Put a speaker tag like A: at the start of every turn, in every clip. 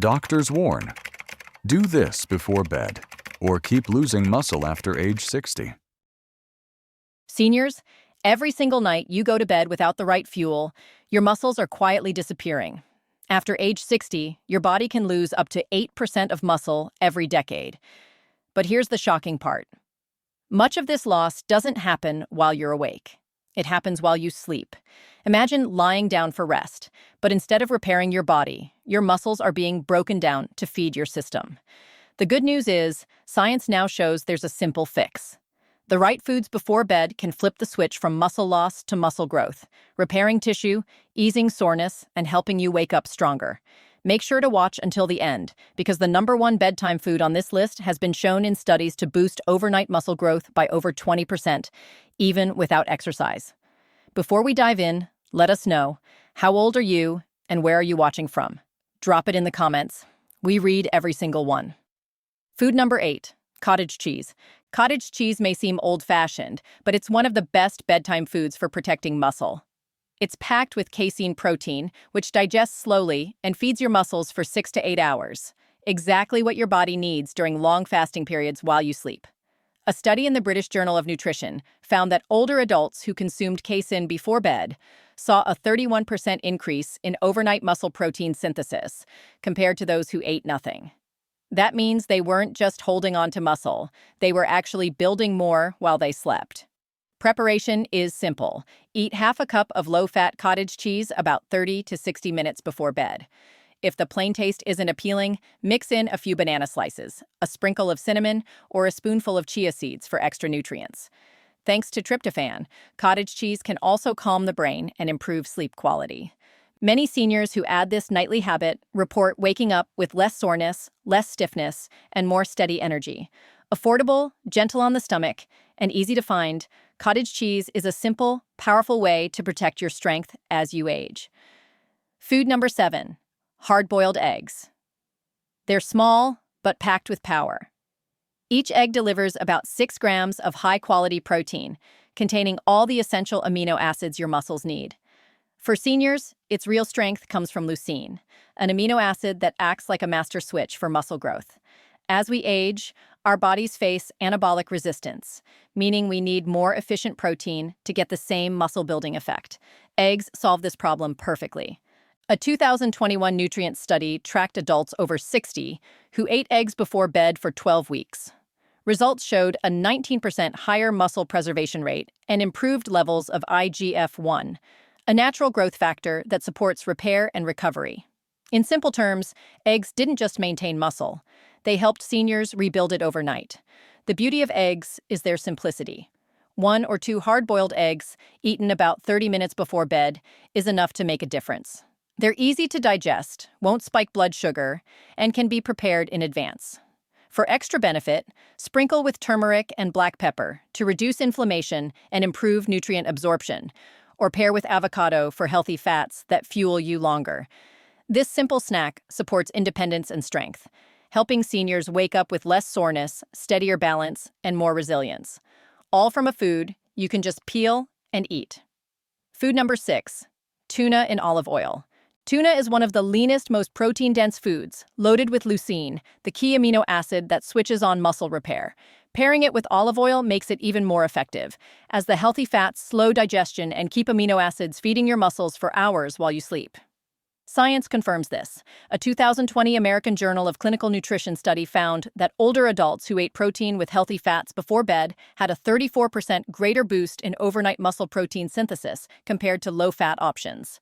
A: Doctors warn, do this before bed, or keep losing muscle after age 60.
B: Seniors, every single night you go to bed without the right fuel, your muscles are quietly disappearing. After age 60, your body can lose up to 8% of muscle every decade. But here's the shocking part. Much of this loss doesn't happen while you're awake. It happens while you sleep. Imagine lying down for rest, but instead of repairing your body, your muscles are being broken down to feed your system. The good news is, science now shows there's a simple fix. The right foods before bed can flip the switch from muscle loss to muscle growth, repairing tissue, easing soreness, and helping you wake up stronger. Make sure to watch until the end, because the #1 bedtime food on this list has been shown in studies to boost overnight muscle growth by over 20%, even without exercise. Before we dive in, let us know, how old are you and where are you watching from? Drop it in the comments. We read every single one. Food number 8, cottage cheese. Cottage cheese may seem old-fashioned, but it's one of the best bedtime foods for protecting muscle. It's packed with casein protein, which digests slowly and feeds your muscles for 6 to 8 hours, exactly what your body needs during long fasting periods while you sleep. A study in the British Journal of Nutrition found that older adults who consumed casein before bed saw a 31% increase in overnight muscle protein synthesis compared to those who ate nothing. That means they weren't just holding on to muscle, they were actually building more while they slept. Preparation is simple. Eat half a cup of low-fat cottage cheese about 30 to 60 minutes before bed. If the plain taste isn't appealing, mix in a few banana slices, a sprinkle of cinnamon, or a spoonful of chia seeds for extra nutrients. Thanks to tryptophan, cottage cheese can also calm the brain and improve sleep quality. Many seniors who add this nightly habit report waking up with less soreness, less stiffness, and more steady energy. Affordable, gentle on the stomach, and easy to find, cottage cheese is a simple, powerful way to protect your strength as you age. Food number 7, hard-boiled eggs. They're small, but packed with power. Each egg delivers about 6 grams of high-quality protein, containing all the essential amino acids your muscles need. For seniors, its real strength comes from leucine, an amino acid that acts like a master switch for muscle growth. As we age, our bodies face anabolic resistance, meaning we need more efficient protein to get the same muscle-building effect. Eggs solve this problem perfectly. A 2021 nutrient study tracked adults over 60 who ate eggs before bed for 12 weeks. Results showed a 19% higher muscle preservation rate and improved levels of IGF-1, a natural growth factor that supports repair and recovery. In simple terms, eggs didn't just maintain muscle. They helped seniors rebuild it overnight. The beauty of eggs is their simplicity. 1 or 2 hard-boiled eggs, eaten about 30 minutes before bed, is enough to make a difference. They're easy to digest, won't spike blood sugar, and can be prepared in advance. For extra benefit, sprinkle with turmeric and black pepper to reduce inflammation and improve nutrient absorption, or pair with avocado for healthy fats that fuel you longer. This simple snack supports independence and strength, helping seniors wake up with less soreness, steadier balance, and more resilience. All from a food you can just peel and eat. Food number 6, tuna in olive oil. Tuna is one of the leanest, most protein-dense foods, loaded with leucine, the key amino acid that switches on muscle repair. Pairing it with olive oil makes it even more effective, as the healthy fats slow digestion and keep amino acids feeding your muscles for hours while you sleep. Science confirms this. A 2020 American Journal of Clinical Nutrition study found that older adults who ate protein with healthy fats before bed had a 34% greater boost in overnight muscle protein synthesis compared to low-fat options.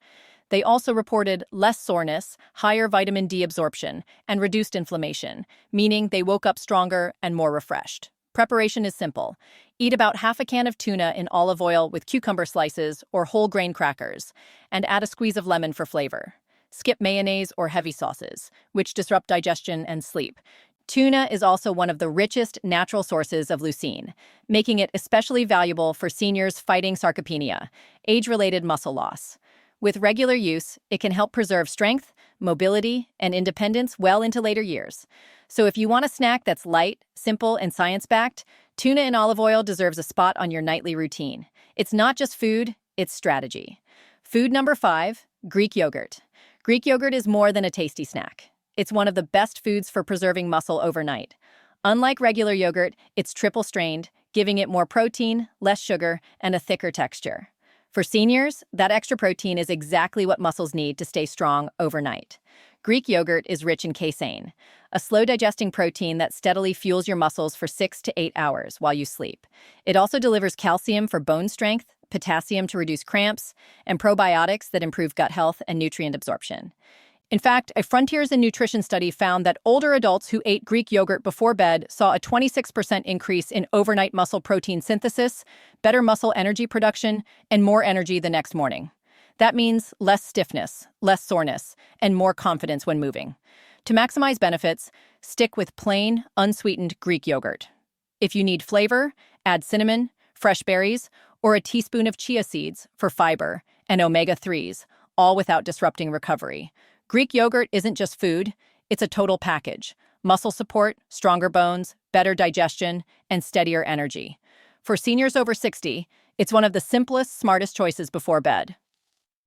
B: They also reported less soreness, higher vitamin D absorption, and reduced inflammation, meaning they woke up stronger and more refreshed. Preparation is simple. Eat about half a can of tuna in olive oil with cucumber slices or whole grain crackers, and add a squeeze of lemon for flavor. Skip mayonnaise or heavy sauces, which disrupt digestion and sleep. Tuna is also one of the richest natural sources of leucine, making it especially valuable for seniors fighting sarcopenia, age-related muscle loss. With regular use, it can help preserve strength, mobility, and independence well into later years. So if you want a snack that's light, simple, and science-backed, tuna in olive oil deserves a spot on your nightly routine. It's not just food, it's strategy. Food number 5, Greek yogurt. Greek yogurt is more than a tasty snack. It's one of the best foods for preserving muscle overnight. Unlike regular yogurt, it's triple strained, giving it more protein, less sugar, and a thicker texture. For seniors, that extra protein is exactly what muscles need to stay strong overnight. Greek yogurt is rich in casein, a slow-digesting protein that steadily fuels your muscles for 6 to 8 hours while you sleep. It also delivers calcium for bone strength, potassium to reduce cramps, and probiotics that improve gut health and nutrient absorption. In fact, a Frontiers in Nutrition study found that older adults who ate Greek yogurt before bed saw a 26% increase in overnight muscle protein synthesis, better muscle energy production, and more energy the next morning. That means less stiffness, less soreness, and more confidence when moving. To maximize benefits, stick with plain, unsweetened Greek yogurt. If you need flavor, add cinnamon, fresh berries, or a teaspoon of chia seeds for fiber and omega-3s, all without disrupting recovery. Greek yogurt isn't just food, it's a total package. Muscle support, stronger bones, better digestion, and steadier energy. For seniors over 60, it's one of the simplest, smartest choices before bed.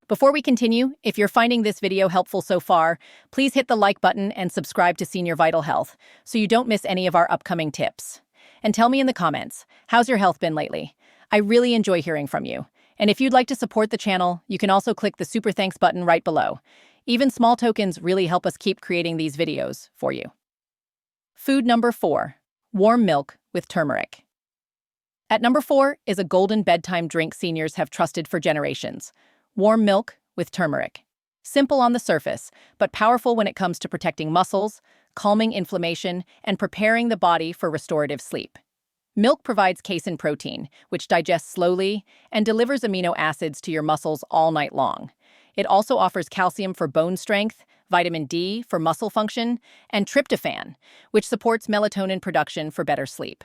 B: Before we continue, if you're finding this video helpful so far, please hit the like button and subscribe to Senior Vital Health so you don't miss any of our upcoming tips. And tell me in the comments, how's your health been lately? I really enjoy hearing from you. And if you'd like to support the channel, you can also click the Super Thanks button right below. Even small tokens really help us keep creating these videos for you. Food number 4, warm milk with turmeric. At number 4 is a golden bedtime drink seniors have trusted for generations. Warm milk with turmeric. Simple on the surface, but powerful when it comes to protecting muscles, calming inflammation, and preparing the body for restorative sleep. Milk provides casein protein, which digests slowly and delivers amino acids to your muscles all night long. It also offers calcium for bone strength, vitamin D for muscle function, and tryptophan, which supports melatonin production for better sleep.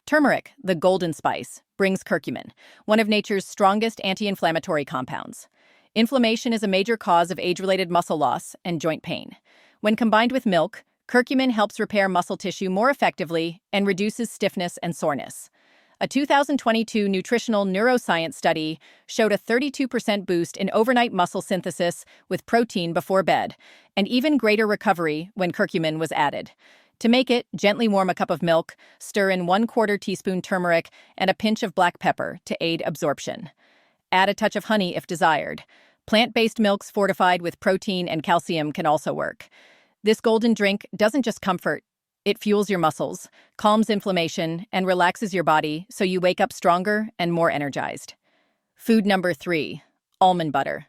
B: Turmeric, the golden spice, brings curcumin, one of nature's strongest anti-inflammatory compounds. Inflammation is a major cause of age-related muscle loss and joint pain. When combined with milk, curcumin helps repair muscle tissue more effectively and reduces stiffness and soreness. A 2022 nutritional neuroscience study showed a 32% boost in overnight muscle synthesis with protein before bed, and even greater recovery when curcumin was added. To make it, gently warm a cup of milk, stir in 1/4 teaspoon turmeric and a pinch of black pepper to aid absorption. Add a touch of honey if desired. Plant-based milks fortified with protein and calcium can also work. This golden drink doesn't just comfort, it fuels your muscles, calms inflammation, and relaxes your body so you wake up stronger and more energized. Food number 3, almond butter.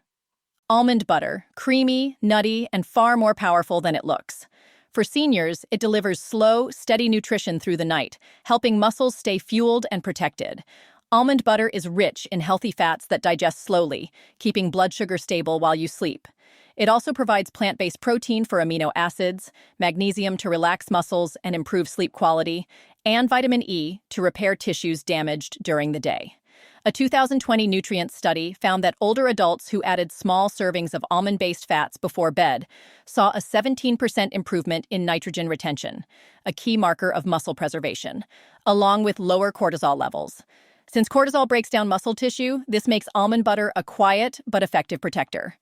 B: Almond butter, creamy, nutty, and far more powerful than it looks. For seniors, it delivers slow, steady nutrition through the night, helping muscles stay fueled and protected. Almond butter is rich in healthy fats that digest slowly, keeping blood sugar stable while you sleep. It also provides plant-based protein for amino acids, magnesium to relax muscles and improve sleep quality, and vitamin E to repair tissues damaged during the day. A 2020 nutrient study found that older adults who added small servings of almond-based fats before bed saw a 17% improvement in nitrogen retention, a key marker of muscle preservation, along with lower cortisol levels. Since cortisol breaks down muscle tissue, this makes almond butter a quiet but effective protector.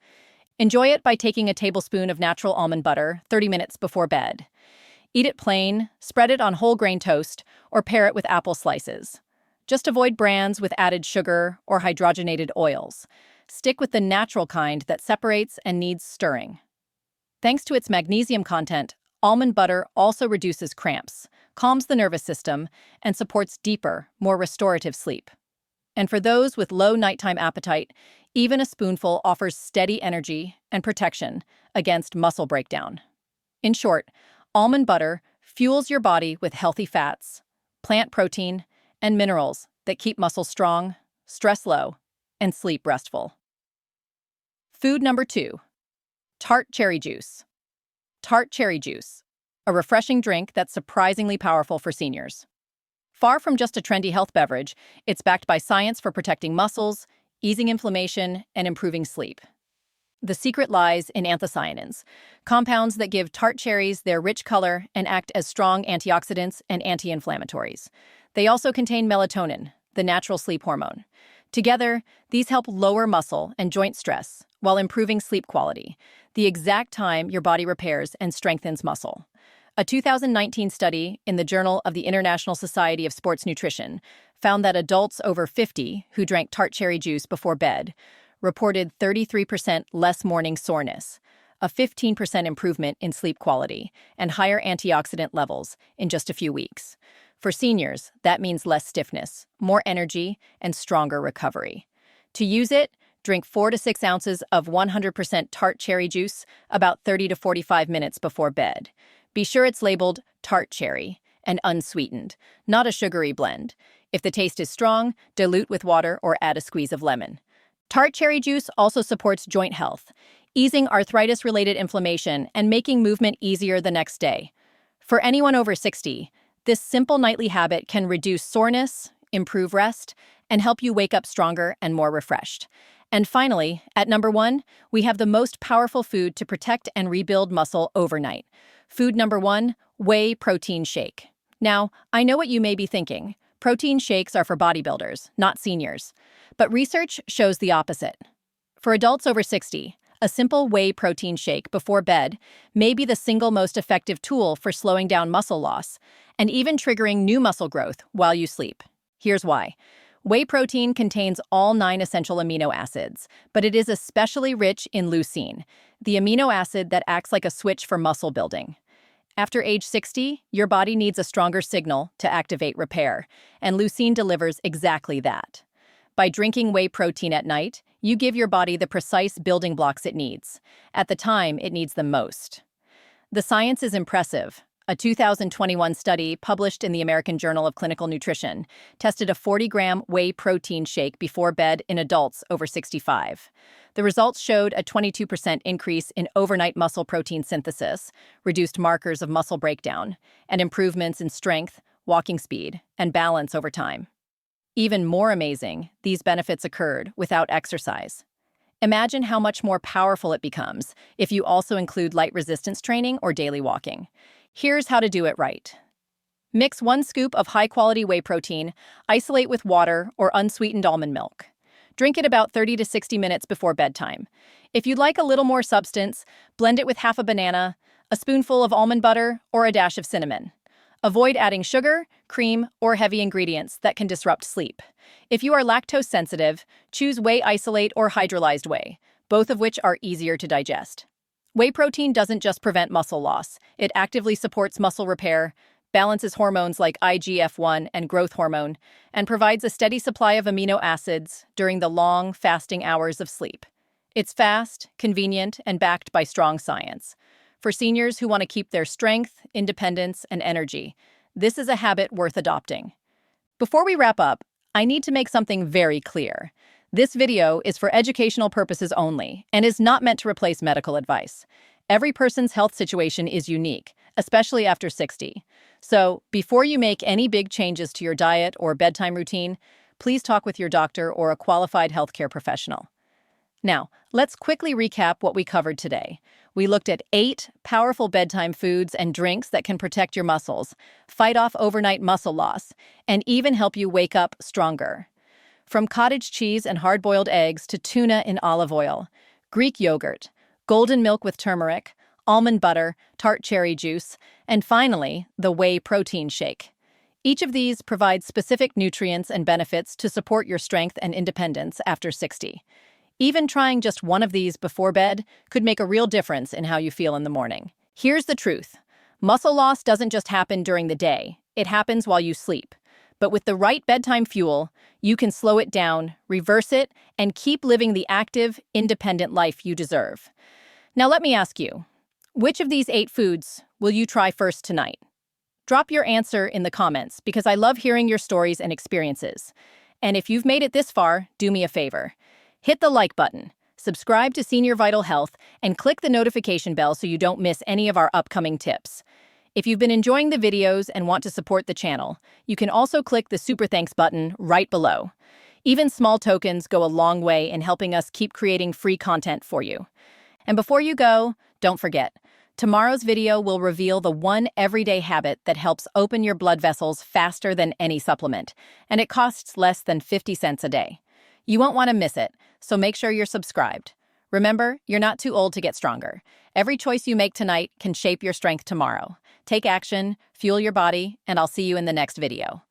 B: Enjoy it by taking a tablespoon of natural almond butter 30 minutes before bed. Eat it plain, spread it on whole grain toast, or pair it with apple slices. Just avoid brands with added sugar or hydrogenated oils. Stick with the natural kind that separates and needs stirring. Thanks to its magnesium content, almond butter also reduces cramps, calms the nervous system, and supports deeper, more restorative sleep. And for those with low nighttime appetite, even a spoonful offers steady energy and protection against muscle breakdown. In short, almond butter fuels your body with healthy fats, plant protein, and minerals that keep muscles strong, stress low, and sleep restful. Food number 2, tart cherry juice. Tart cherry juice, a refreshing drink that's surprisingly powerful for seniors. Far from just a trendy health beverage, it's backed by science for protecting muscles, easing inflammation, and improving sleep. The secret lies in anthocyanins, compounds that give tart cherries their rich color and act as strong antioxidants and anti-inflammatories. They also contain melatonin, the natural sleep hormone. Together, these help lower muscle and joint stress while improving sleep quality. the exact time your body repairs and strengthens muscle. A 2019 study in the Journal of the International Society of Sports Nutrition found that adults over 50 who drank tart cherry juice before bed reported 33% less morning soreness, a 15% improvement in sleep quality, and higher antioxidant levels in just a few weeks. For seniors, that means less stiffness, more energy, and stronger recovery. To use it, drink 4 to 6 ounces of 100% tart cherry juice about 30 to 45 minutes before bed. Be sure it's labeled tart cherry and unsweetened, not a sugary blend. If the taste is strong, dilute with water or add a squeeze of lemon. Tart cherry juice also supports joint health, easing arthritis-related inflammation and making movement easier the next day. For anyone over 60, this simple nightly habit can reduce soreness, improve rest, and help you wake up stronger and more refreshed. And finally, at number 1, we have the most powerful food to protect and rebuild muscle overnight. Food number 1, whey protein shake. Now, I know what you may be thinking. Protein shakes are for bodybuilders, not seniors. But research shows the opposite. For adults over 60, a simple whey protein shake before bed may be the single most effective tool for slowing down muscle loss and even triggering new muscle growth while you sleep. Here's why. Whey protein contains all 9 essential amino acids, but it is especially rich in leucine, the amino acid that acts like a switch for muscle building. After age 60, your body needs a stronger signal to activate repair, and leucine delivers exactly that. By drinking whey protein at night, you give your body the precise building blocks it needs, at the time it needs them most. The science is impressive. A 2021 study published in the American Journal of Clinical Nutrition tested a 40-gram whey protein shake before bed in adults over 65. The results showed a 22% increase in overnight muscle protein synthesis, reduced markers of muscle breakdown, and improvements in strength, walking speed, and balance over time. Even more amazing, these benefits occurred without exercise. Imagine how much more powerful it becomes if you also include light resistance training or daily walking. Here's how to do it right. Mix 1 scoop of high-quality whey protein, isolate with water or unsweetened almond milk. Drink it about 30 to 60 minutes before bedtime. If you'd like a little more substance, blend it with half a banana, a spoonful of almond butter, or a dash of cinnamon. Avoid adding sugar, cream, or heavy ingredients that can disrupt sleep. If you are lactose sensitive, choose whey isolate or hydrolyzed whey, both of which are easier to digest. Whey protein doesn't just prevent muscle loss, it actively supports muscle repair, balances hormones like IGF-1 and growth hormone, and provides a steady supply of amino acids during the long, fasting hours of sleep. It's fast, convenient, and backed by strong science. For seniors who want to keep their strength, independence, and energy, this is a habit worth adopting. Before we wrap up, I need to make something very clear. This video is for educational purposes only and is not meant to replace medical advice. Every person's health situation is unique, especially after 60. So, before you make any big changes to your diet or bedtime routine, please talk with your doctor or a qualified healthcare professional. Now, let's quickly recap what we covered today. We looked at 8 powerful bedtime foods and drinks that can protect your muscles, fight off overnight muscle loss, and even help you wake up stronger. From cottage cheese and hard-boiled eggs to tuna in olive oil, Greek yogurt, golden milk with turmeric, almond butter, tart cherry juice, and finally, the whey protein shake. Each of these provides specific nutrients and benefits to support your strength and independence after 60. Even trying just one of these before bed could make a real difference in how you feel in the morning. Here's the truth. Muscle loss doesn't just happen during the day, it happens while you sleep. But with the right bedtime fuel, you can slow it down, reverse it, and keep living the active, independent life you deserve. Now let me ask you, which of these 8 foods will you try first tonight? Drop your answer in the comments because I love hearing your stories and experiences. And if you've made it this far, do me a favor. Hit the like button, subscribe to Senior Vital Health, and click the notification bell so you don't miss any of our upcoming tips. If you've been enjoying the videos and want to support the channel, you can also click the Super Thanks button right below. Even small tokens go a long way in helping us keep creating free content for you. And before you go, don't forget, tomorrow's video will reveal the one everyday habit that helps open your blood vessels faster than any supplement, and it costs less than 50 cents a day. You won't want to miss it, so make sure you're subscribed. Remember, you're not too old to get stronger. Every choice you make tonight can shape your strength tomorrow. Take action, fuel your body, and I'll see you in the next video.